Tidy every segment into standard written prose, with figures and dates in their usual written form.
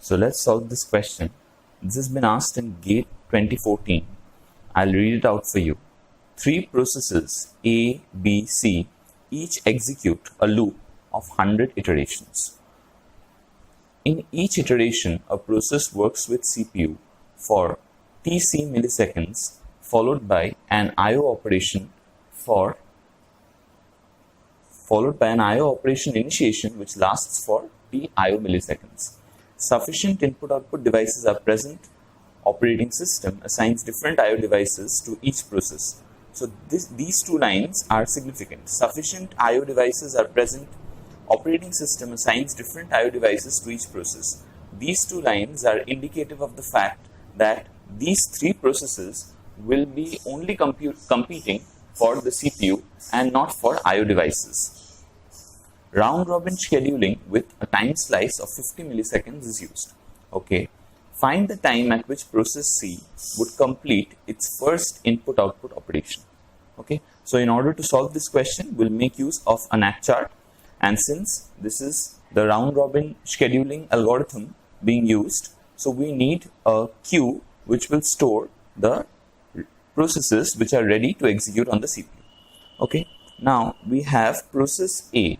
So let's solve this question. This has been asked in GATE 2014. I'll read it out for you. Three processes A, B, C each execute a loop of 100 iterations. In each iteration, a process works with CPU for Tc milliseconds, followed by an I/O operation initiation which lasts for T/I/O milliseconds. Sufficient input-output devices are present. Operating system assigns different I/O devices to each process. So these two lines are significant. Sufficient I/O devices are present. Operating system assigns different I/O devices to each process. These two lines are indicative of the fact that these three processes will be only competing for the CPU and not for I/O devices. Round-robin scheduling with a time slice of 50 milliseconds is used. Okay. Find the time at which process C would complete its first input-output operation. Okay. So in order to solve this question, we'll make use of a NAT chart. And since this is the round-robin scheduling algorithm being used, so we need a queue which will store the processes which are ready to execute on the CPU. Okay. Now we have process A.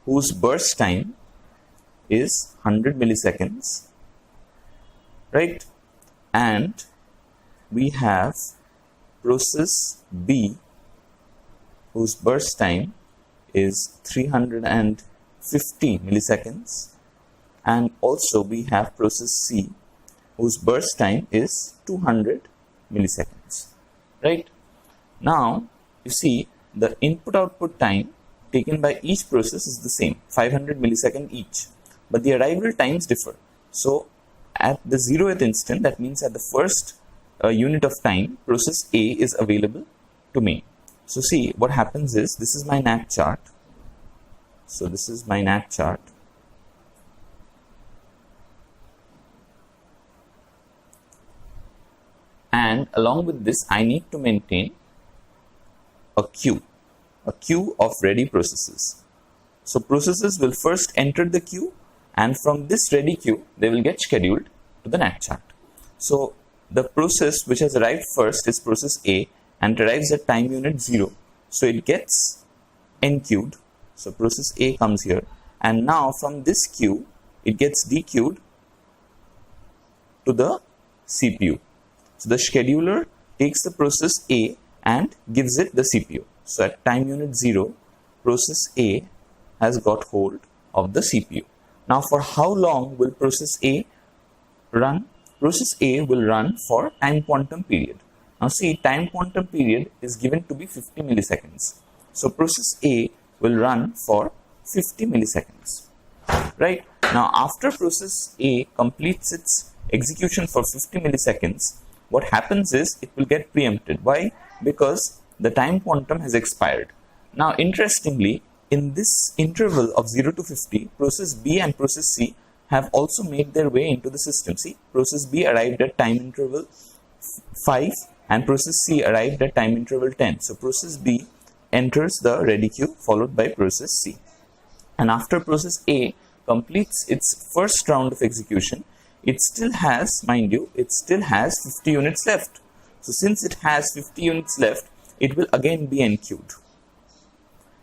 Whose burst time is 100 milliseconds, right? And we have process B, whose burst time is 350 milliseconds, and also we have process C, whose burst time is 200 milliseconds, right? Now, you see the input-output time taken by each process is the same, 500 milliseconds each, but the arrival times differ. So, at the 0th instant, that means at the first unit of time, process A is available to me. So, see what happens is, this is my NAT chart. So, this is my NAT chart. And along with this, I need to maintain a queue of ready processes. So processes will first enter the queue, and from this ready queue, they will get scheduled to the NAT chart. So the process which has arrived first is process A, and arrives at time unit 0. So it gets enqueued. So process A comes here, and now from this queue, it gets dequeued to the CPU. So the scheduler takes the process A and gives it the CPU. So at time unit 0, process A has got hold of the CPU. Now for how long will process A run? Process A will run for time quantum period. Now see, time quantum period is given to be 50 milliseconds. So process A will run for 50 milliseconds. Right? Now after process A completes its execution for 50 milliseconds, what happens is it will get preempted. Why? Because the time quantum has expired. Now, interestingly, in this interval of 0 to 50, process B and process C have also made their way into the system. See, process B arrived at time interval 5 and process C arrived at time interval 10. So, process B enters the ready queue followed by process C. And after process A completes its first round of execution, it still has, mind you, it still has 50 units left. So since it has 50 units left, it will again be enqueued.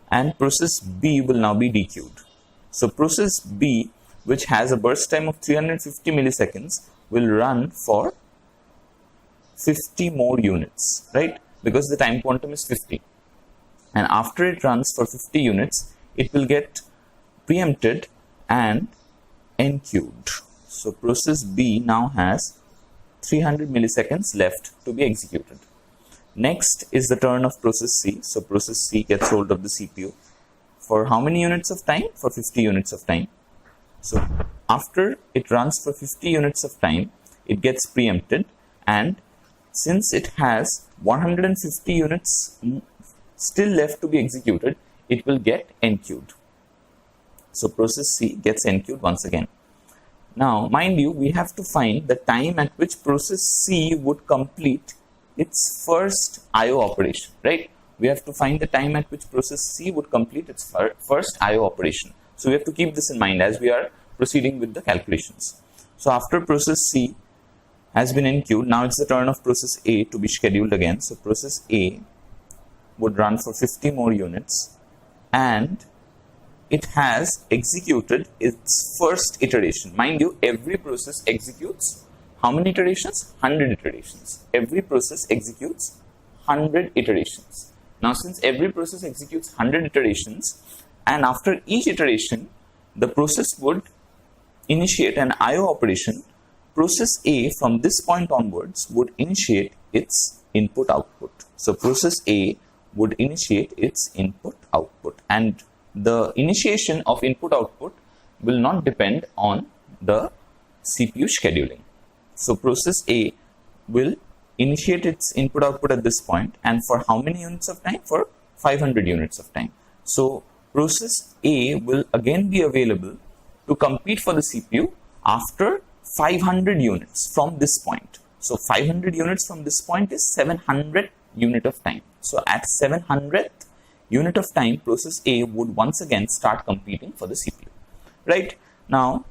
And process B will now be dequeued. So process B, which has a burst time of 350 milliseconds, will run for 50 more units, right? Because the time quantum is 50. And after it runs for 50 units, it will get preempted and enqueued. So process B now has 300 milliseconds left to be executed. Next is the turn of process C. So process C gets hold of the CPU. For how many units of time? For 50 units of time. So after it runs for 50 units of time, it gets preempted, and since it has 150 units still left to be executed, it will get enqueued. So process C gets enqueued once again. Now, mind you, we have to find the time at which process C would complete its first I/O operation, right? we have to find the time at which process C would complete its first IO operation. So we have to keep this in mind as we are proceeding with the calculations. So after process C has been enqueued, now it's the turn of process A to be scheduled again. So process A would run for 50 more units, and it has executed its first iteration. Mind you, every process executes how many iterations? 100 iterations. Every process executes 100 iterations. Now, since every process executes 100 iterations, and after each iteration, the process would initiate an IO operation, process A from this point onwards would initiate its input-output. So, process A would initiate its input-output, and the initiation of input-output will not depend on the CPU scheduling. So, process A will initiate its input-output at this point, and for how many units of time? For 500 units of time. So, process A will again be available to compete for the CPU after 500 units from this point. So, 500 units from this point is 700 unit of time. So, at 700th unit of time, process A would once again start competing for the CPU. Right? Now,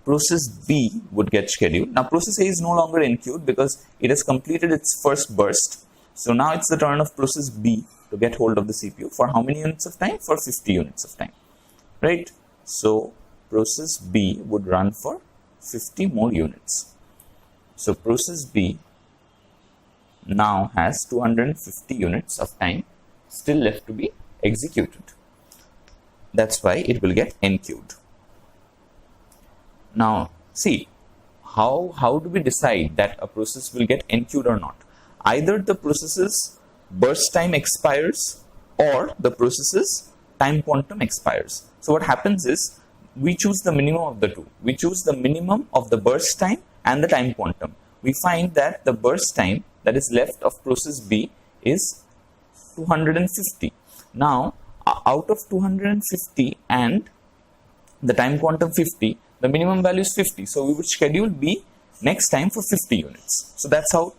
process B would get scheduled. Now, process A is no longer enqueued because it has completed its first burst. So, now it's the turn of process B to get hold of the CPU for how many units of time? For 50 units of time. Right? So, process B would run for 50 more units. So, process B now has 250 units of time still left to be executed. That's why it will get enqueued. Now, see, how do we decide that a process will get enqueued or not? Either the process's burst time expires or the process's time quantum expires. So what happens is, we choose the minimum of the two. We choose the minimum of the burst time and the time quantum. We find that the burst time that is left of process B is 250. Now, out of 250 and the time quantum 50, the minimum value is 50. So, we would schedule B next time for 50 units. So, that's how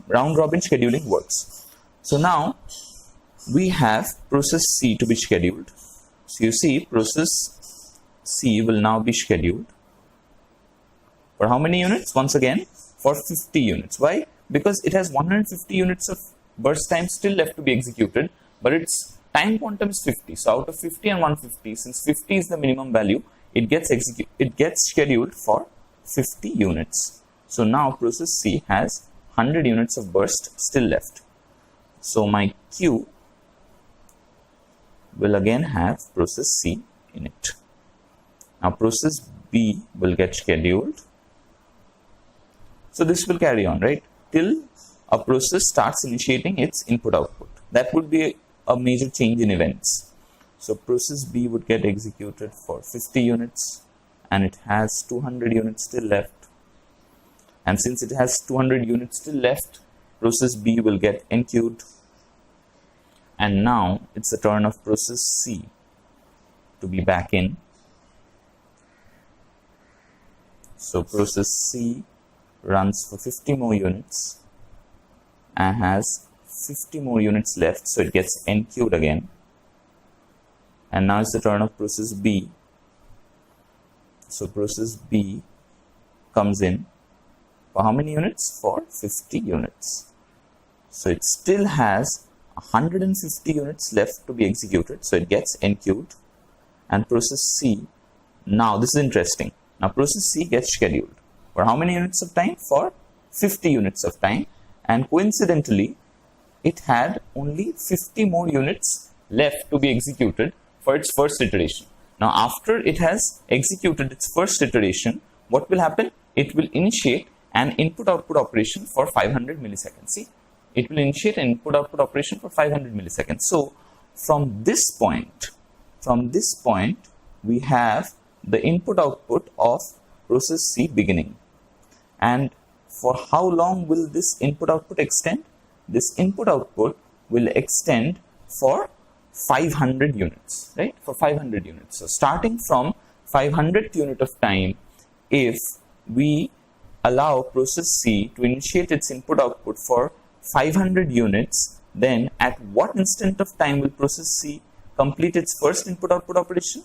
round robin scheduling works. So, now we have process C to be scheduled. So, you see process C will now be scheduled for how many units? Once again, for 50 units. Why? Because it has 150 units of burst time still left to be executed, but its time quantum is 50. So, out of 50 and 150, since 50 is the minimum value, it gets scheduled for 50 units. So, now process C has 100 units of burst still left. So, my queue will again have process C in it. Now, process B will get scheduled. So, this will carry on, right, till a process starts initiating its input-output. That would be a major change in events. So, process B would get executed for 50 units and it has 200 units still left. And since it has 200 units still left, process B will get enqueued. And now, it's the turn of process C to be back in. So, process C runs for 50 more units and has 50 more units left. So, it gets enqueued again. And now it's the turn of process B. So, process B comes in for how many units? For 50 units. So, it still has 150 units left to be executed. So, it gets enqueued. And process C, now this is interesting. Now, process C gets scheduled for how many units of time? For 50 units of time. And coincidentally, it had only 50 more units left to be executed for its first iteration. Now, after it has executed its first iteration, what will happen? It will initiate an input-output operation for 500 milliseconds. See, it will initiate an input-output operation for 500 milliseconds. So, from this point, we have the input-output of process C beginning. And for how long will this input-output extend? This input-output will extend for 500 units, right? For 500 units. So, starting from 500th unit of time, if we allow process C to initiate its input-output for 500 units, then at what instant of time will process C complete its first input-output operation?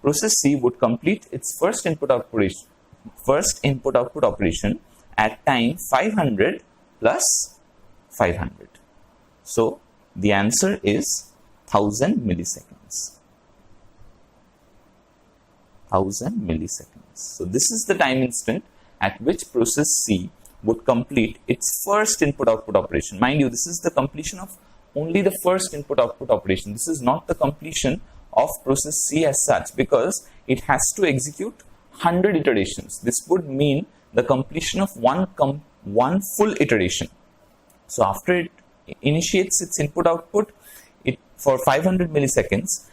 Process C would complete its first input-output operation at time 500 plus 500. So the answer is 1000 milliseconds. 1000 milliseconds. So this is the time instant at which process C would complete its first input-output operation. Mind you, this is the completion of only the first input-output operation. This is not the completion of process C as such, because it has to execute 100 iterations. This would mean the completion of one full iteration. So after it initiates its input-output for 500 milliseconds,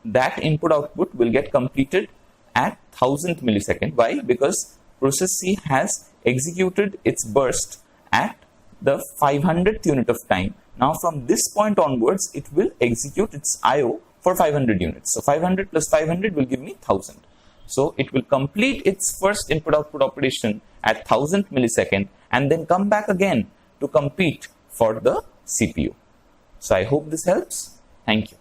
that input-output will get completed at 1000th millisecond. Why? Because process C has executed its burst at the 500th unit of time. Now from this point onwards, it will execute its IO for 500 units. So 500 plus 500 will give me 1000. So it will complete its first input-output operation at 1000th millisecond and then come back again to compete for the CPU. So I hope this helps. Thank you.